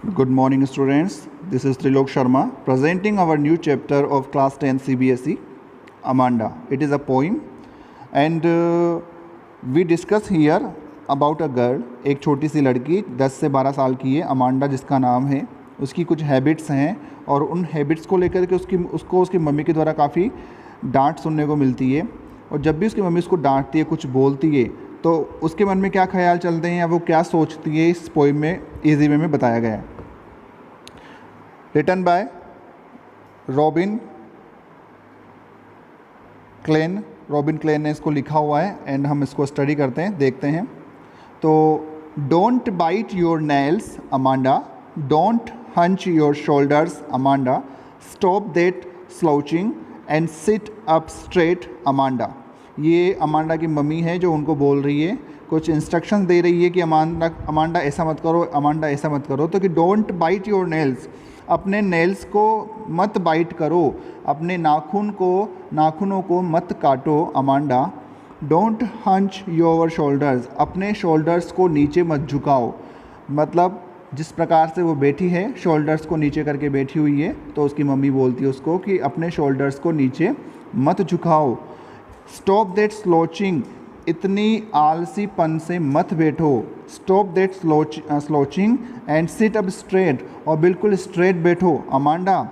Good morning, students. This is Trilok Sharma presenting our new chapter of Class 10 CBSE, Amanda. It is a poem, and we discuss here about a girl, एक छोटी सी लड़की 10 से 12 साल की है, Amanda जिसका नाम है। उसकी कुछ हैबिट्स हैं और उन हैबिट्स को लेकर के उसकी मम्मी के द्वारा काफ़ी डांट सुनने को मिलती है। और जब भी उसकी मम्मी उसको डांटती है, कुछ बोलती है, तो उसके मन में क्या ख्याल चलते हैं या वो क्या सोचती है, इस पोइम में ईजी वे में बताया गया है। रिटन बाय रॉबिन क्लेन ने इसको लिखा हुआ है एंड हम इसको स्टडी करते हैं, देखते हैं। तो don't bite your nails Amanda, don't hunch your shoulders Amanda, stop that slouching and sit up straight Amanda. ये अमांडा की मम्मी है जो उनको बोल रही है, कुछ इंस्ट्रक्शंस दे रही है कि अमांडा ऐसा मत करो, अमांडा ऐसा मत करो। तो कि डोंट बाइट योर नेल्स, अपने नेल्स को मत बाइट करो, अपने नाखूनों को मत काटो Amanda. Don't hunch your shoulders, अपने शोल्डर्स को नीचे मत झुकाओ। मतलब जिस प्रकार से वो बैठी है, शोल्डर्स को नीचे करके बैठी हुई है, तो उसकी मम्मी बोलती है उसको कि अपने शोल्डर्स को नीचे मत झुकाओ। स्टॉप दैट स्लोचिंग, इतनी आलसीपन से मत बैठो। Stop that slouching and sit up straight, और बिल्कुल स्ट्रेट बैठो अमांडा।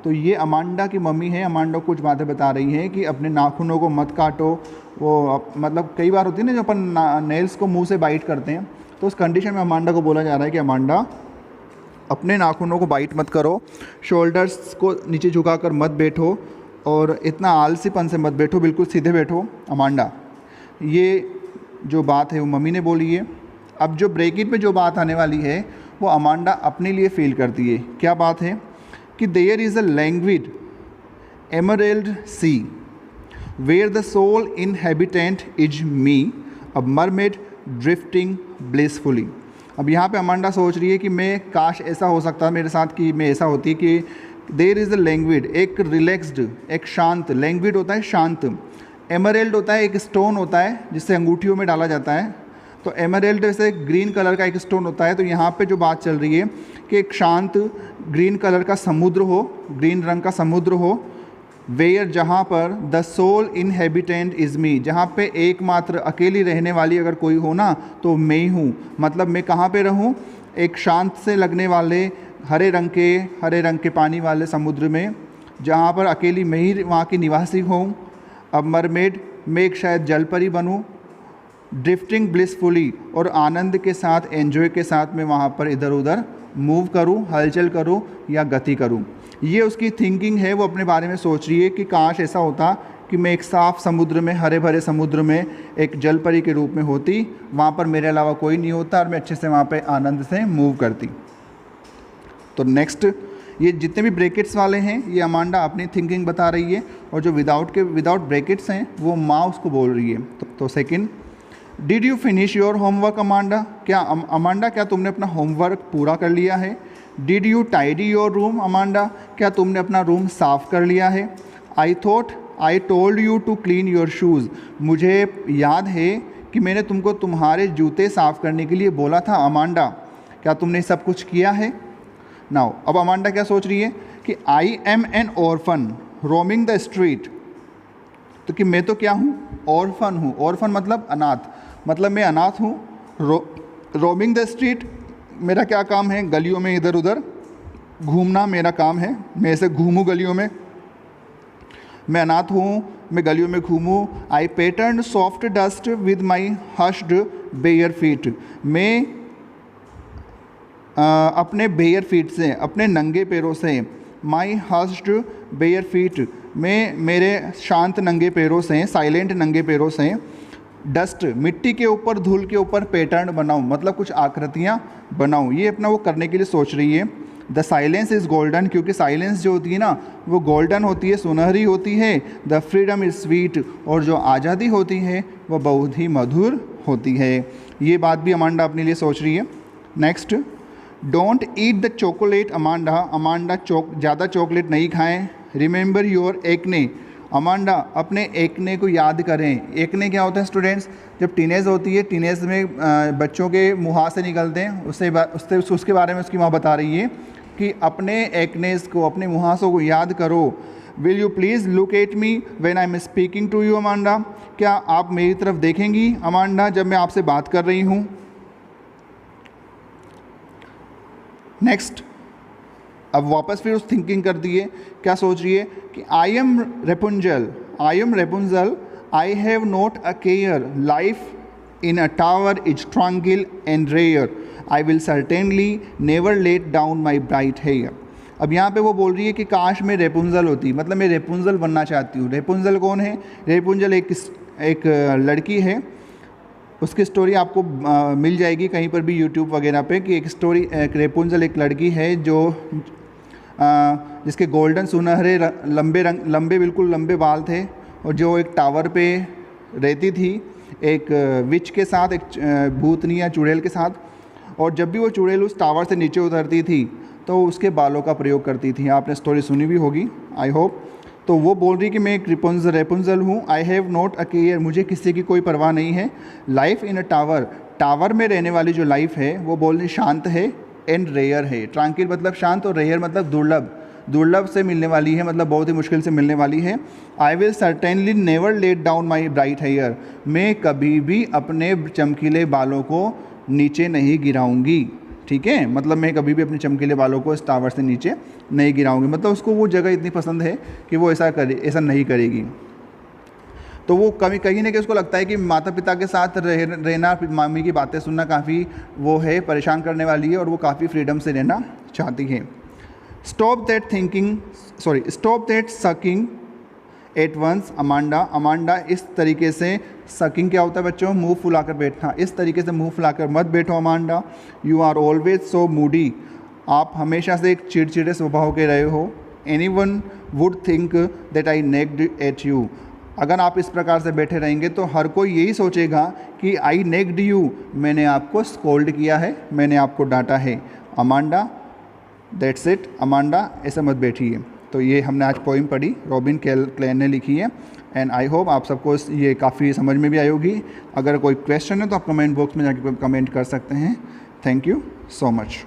तो ये अमांडा की मम्मी है, अमांडा कुछ बातें बता रही हैं कि अपने नाखूनों को मत काटो। वो मतलब कई बार होती है ना जो अपन नेल्स को मुंह से बाइट करते हैं, तो उस कंडीशन में अमांडा को बोला जा रहा है कि अमांडा अपने नाखूनों को बाइट मत करो, शोल्डर्स को नीचे झुकाकर मत बैठो और इतना आलसीपन से मत बैठो, बिल्कुल सीधे बैठो अमांडा। ये जो बात है वो मम्मी ने बोली है। अब जो ब्रैकेट में जो बात आने वाली है वो अमांडा अपने लिए फील करती है। क्या बात है कि there is a languid emerald sea where the sole inhabitant is me, a mermaid drifting blissfully. अब यहाँ पे अमांडा सोच रही है कि मैं काश ऐसा हो सकता मेरे साथ, कि मैं ऐसा होती कि देयर इज़ अ लैंग्विड, एक रिलैक्स्ड, एक शांत, लैंग्विड होता है शांत, एमरल्ड होता है एक स्टोन होता है जिससे अंगूठियों में डाला जाता है। तो एमरल्ड वैसे ग्रीन कलर का एक स्टोन होता है। तो यहाँ पे जो बात चल रही है कि एक शांत ग्रीन कलर का समुद्र हो, ग्रीन रंग का समुद्र हो, वेयर जहाँ पर the sole inhabitant is me, जहाँ पे एकमात्र अकेली रहने वाली अगर कोई हो ना तो मैं ही हूँ। मतलब मैं कहाँ पे रहूँ, एक शांत से लगने वाले हरे रंग के पानी वाले समुद्र में, जहाँ पर अकेली मैं ही वहाँ की निवासी हूँ। अब मरमेड, मैं एक शायद जलपरी बनूँ, ड्रिफ्टिंग ब्लिसफुली, और आनंद के साथ, एंजॉय के साथ मैं वहाँ पर इधर उधर मूव करूँ, हलचल करूँ या गति करूँ। ये उसकी थिंकिंग है, वो अपने बारे में सोच रही है कि काश ऐसा होता कि मैं एक साफ़ समुद्र में, हरे भरे समुद्र में एक जलपरी के रूप में होती, वहाँ पर मेरे अलावा कोई नहीं होता और मैं अच्छे से वहाँ पर आनंद से मूव करती। तो नेक्स्ट, ये जितने भी ब्रैकेट्स वाले हैं ये अमांडा अपनी थिंकिंग बता रही है, और जो विदाउट ब्रैकेट्स हैं वो माँ उसको बोल रही है। तो second, did you finish your homework Amanda, क्या अमांडा क्या तुमने अपना होमवर्क पूरा कर लिया है। Did you tidy your room Amanda, क्या तुमने अपना रूम साफ़ कर लिया है। I told you to clean your shoes, मुझे याद है कि मैंने तुमको तुम्हारे जूते साफ़ करने के लिए बोला था अमांडा, क्या तुमने सब कुछ किया है। नाउ अब अमांडा क्या सोच रही है कि I M N orphan roaming the street, तो कि मैं तो क्या हूँ, ऑर्फन हूँ। ऑर्फन मतलब अनाथ, मतलब मैं अनाथ हूँ। रोमिंग द स्ट्रीट, मेरा क्या काम है, गलियों में इधर उधर घूमना मेरा काम है, मैं ऐसे घूमूँ गलियों में, मैं अनाथ हूँ, मैं गलियों में घूमूँ। I pattern soft dust with my hushed bare feet, मैं अपने बेयर फीट से, अपने नंगे पैरों से, माई हस्ड बेयर फीट, मैं मेरे शांत नंगे पैरों से, साइलेंट नंगे पैरों से, डस्ट मिट्टी के ऊपर, धूल के ऊपर पैटर्न बनाऊँ, मतलब कुछ आकृतियाँ बनाऊँ। ये अपना वो करने के लिए सोच रही है। द साइलेंस इज़ गोल्डन, क्योंकि साइलेंस जो होती है ना वो गोल्डन होती है, सुनहरी होती है। द फ्रीडम इज़ स्वीट, और जो आज़ादी होती है वह बहुत ही मधुर होती है। ये बात भी अमांडा अपने लिए सोच रही है। Next, don't eat the chocolate Amanda, Amanda ज़्यादा चॉकलेट नहीं खाएं। रिमेंबर योर एक्ने, अमांडा अपने एक्ने को याद करें। एक्ने क्या होता है स्टूडेंट्स? जब टीनेज होती है, टीनेज में बच्चों के मुँह से निकलते हैं, उसके बारे में उसकी माँ बता रही है कि अपने एक्नेस को, अपने मुहासों को याद करो। Will you please look at me when I am speaking to you Amanda? क्या आप मेरी तरफ देखेंगी अमांडा जब मैं आपसे बात कर रही हूँ? नेक्स्ट, अब वापस फिर उस थिंकिंग कर दिए, क्या सोच रही है कि I am Rapunzel, I have not a care, life in a tower is tranquil and rare, I will certainly never let down my bright hair. अब यहाँ पे वो बोल रही है कि काश मैं रेपुंजल होती, मतलब मैं रेपुंजल बनना चाहती हूँ। रेपुंजल कौन है? रेपुंजल एक लड़की है, उसकी स्टोरी आपको मिल जाएगी कहीं पर भी यूट्यूब वगैरह पे कि एक रेपुंजल एक लड़की है जो जिसके गोल्डन सुनहरे लंबे बिल्कुल लंबे बाल थे, और जो एक टावर पे रहती थी एक विच के साथ, एक भूतनी या चुड़ैल के साथ, और जब भी वो चुड़ैल उस टावर से नीचे उतरती थी तो उसके बालों का प्रयोग करती थी। आपने स्टोरी सुनी भी होगी आई होप। तो वो बोल रही कि मैं एक रेपुंजल हूँ, आई हैव नॉट अ केयर, मुझे किसी की कोई परवाह नहीं है, life in a tower, tower में रहने वाली जो लाइफ है वो बोल रही शांत है, एंड रेयर है, ट्रांकिल मतलब शांत, और रेयर मतलब दुर्लभ से मिलने वाली है, मतलब बहुत ही मुश्किल से मिलने वाली है। I will certainly never let down my bright hair, मैं कभी भी अपने चमकीले बालों को नीचे नहीं गिराऊंगी। ठीक है, मतलब मैं कभी भी अपने चमकीले बालों को इस टावर से नीचे नहीं गिराऊंगी, मतलब उसको वो जगह इतनी पसंद है कि वो ऐसा नहीं करेगी। तो वो कहीं ना कहीं उसको लगता है कि माता पिता के साथ रहना, मम्मी की बातें सुनना काफ़ी वो है, परेशान करने वाली है, और वो काफ़ी फ्रीडम से रहना चाहती है। Stop that sucking at once Amanda, इस तरीके से, सकिंग क्या होता है बच्चों? मुंह फुलाकर बैठना, इस तरीके से मुंह फुलाकर मत बैठो Amanda. You are always so moody, आप हमेशा से एक चिड़चिड़े स्वभाव के रहे हो। Anyone would think that I nagged at you, अगर आप इस प्रकार से बैठे रहेंगे तो हर कोई यही सोचेगा कि आई नेग्ड यू, मैंने आपको स्कोल्ड किया है, मैंने आपको डांटा है। अमांडा, दैट्स इट अमांडा, ऐसे मत बैठिए। तो ये हमने आज पोइम पढ़ी, रॉबिन क्लेन ने लिखी है, एंड आई होप आप सबको ये काफ़ी समझ में भी आई होगी। अगर कोई क्वेश्चन है तो आप कमेंट बॉक्स में जाके कमेंट कर सकते हैं। Thank you so much.